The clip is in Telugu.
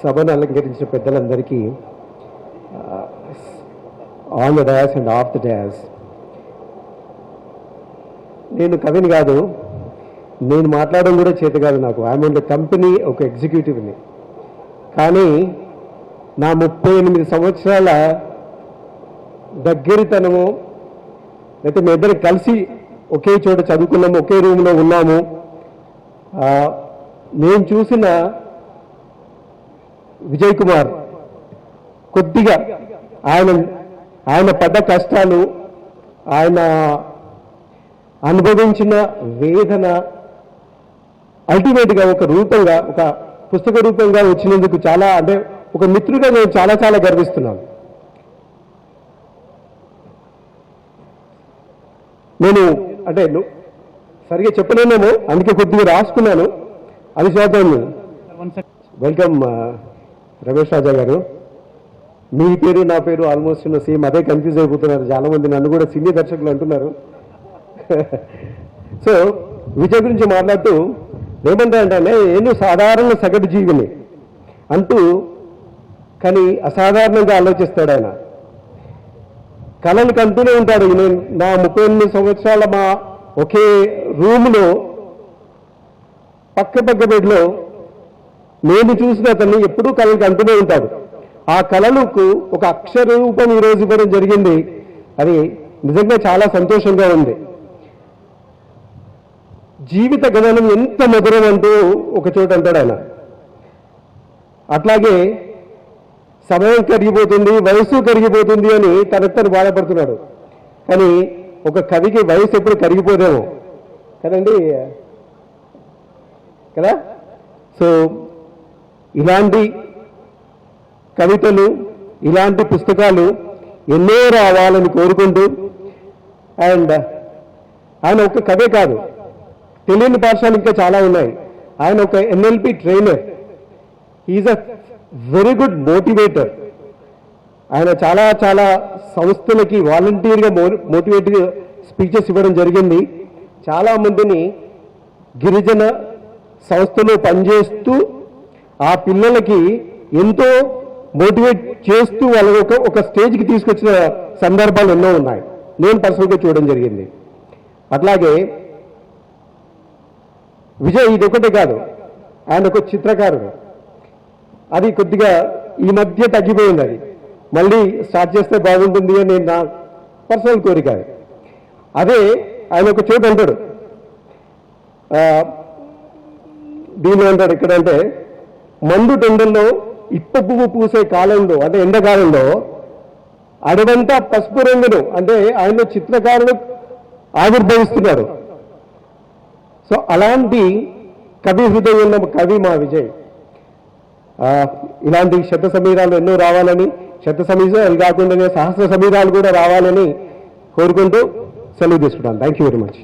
సభను అలంకరించిన పెద్దలందరికీ on the DOS and of the DOS. నేను కవిని కాదు, నేను మాట్లాడడం కూడా చేత కాదు నాకు. ఐఎమ్ ఆన్ ద కంపెనీ ఒక ఎగ్జిక్యూటివ్ని. కానీ నా 38 సంవత్సరాల దగ్గరితనము, లేకపోతే మీ ఇద్దరు కలిసి ఒకే చోట చదువుకున్నాము, ఒకే రూమ్లో ఉన్నాము, నేను చూసిన విజయ్ కుమార్ కొద్దిగా ఆయన పడ్డ కష్టాలు, ఆయన అనుభవించిన వేదన అల్టిమేట్గా ఒక రూపంగా, ఒక పుస్తక రూపంగా వచ్చినందుకు చాలా, అంటే ఒక మిత్రుడిగా నేను చాలా చాలా గర్విస్తున్నాను. నేను అంటే సరిగా చెప్పలేనేమో, అందుకే కొద్దిగా రాసుకున్నాను. అది శాతం. వెల్కమ్ రమేష్ రాజా గారు. మీ పేరు నా పేరు ఆల్మోస్ట్ సేమ్, అదే కన్ఫ్యూజ్ అయిపోతున్నారు చాలామంది. నన్ను కూడా సినీ దర్శకులు అంటున్నారు. సో విజయ్ గురించి మాట్లాడుతూ ఏమంటారంటే, నేను సాధారణ సగటు జీవిని అంటూ, కానీ అసాధారణంగా ఆలోచిస్తాడు ఆయన. కళలు కంటూనే ఉంటాడు. నేను నా 38 సంవత్సరాల మా ఒకే రూమ్లో పక్క బెడ్లో నేను చూసిన అతన్ని ఎప్పుడూ కళలు కంటూనే ఉంటాడు. ఆ కళలకు ఒక అక్షర రూపం ఈరోజు ఇవ్వడం జరిగింది. అది నిజంగా చాలా సంతోషంగా ఉంది. జీవిత గమనం ఎంత మధురం అంటూ ఒక చోట అంటాడు ఆయన. అట్లాగే సమయం కరిగిపోతుంది, వయసు కరిగిపోతుంది అని తనెత్తను బాధపడుతున్నాడు. కానీ ఒక కవికి వయసు ఎప్పుడు కరిగిపోదేమో కదండి, కదా? సో ఇలాంటి కవితలు, ఇలాంటి పుస్తకాలు ఎన్నో రావాలని కోరుకుంటూ, అండ్ ఆయన ఒక కవే కాదు, తెలియని పాఠశాలలు ఇంకా చాలా ఉన్నాయి. ఆయన ఒక NLP trainer. Is a very good motivator. ఆయన చాలా చాలా సంస్థలకి వాలంటీర్గా మోటివేట్ స్పీచెస్ ఇవ్వడం జరిగింది. చాలామందిని గిరిజన సంస్థలో పనిచేస్తూ ఆ పిల్లలకి ఎంతో మోటివేట్ చేస్తూ వాళ్ళని ఒక స్టేజ్కి తీసుకొచ్చిన సందర్భాలు ఎన్నో ఉన్నాయి. నేను పర్సనల్గా చూడడం జరిగింది. అట్లాగే విజయ్ ఇదొకటే కాదు, ఆయన ఒక చిత్రకారుడు. అది కొద్దిగా ఈ మధ్య తగ్గిపోయింది. అది మళ్ళీ స్టార్ట్ చేస్తే బాగుంటుంది అని నా పర్సనల్ కోరిక. అదే ఆయన ఒక చోట అంటాడు, దీనిలో అంటాడు ఎక్కడంటే, మండు టెండల్లో ఇప్ప పువ్వు పూసే కాలంలో, అంటే ఎండాకాలంలో అడవంతా పసుపు రంగును, అంటే ఆయన చిత్రకారుడు ఆవిర్భవిస్తున్నాడు. సో అలాంటి కవి హృదయం ఉన్న కవి మా విజయ్. ఇలాంటి శత సమీరాలు ఎన్నో రావాలని, శత సమీరాలు కాకుండానే సహస్ర సమీరాలు కూడా రావాలని కోరుకుంటూ సెలవు తీసుకుంటాను. Thank you very much.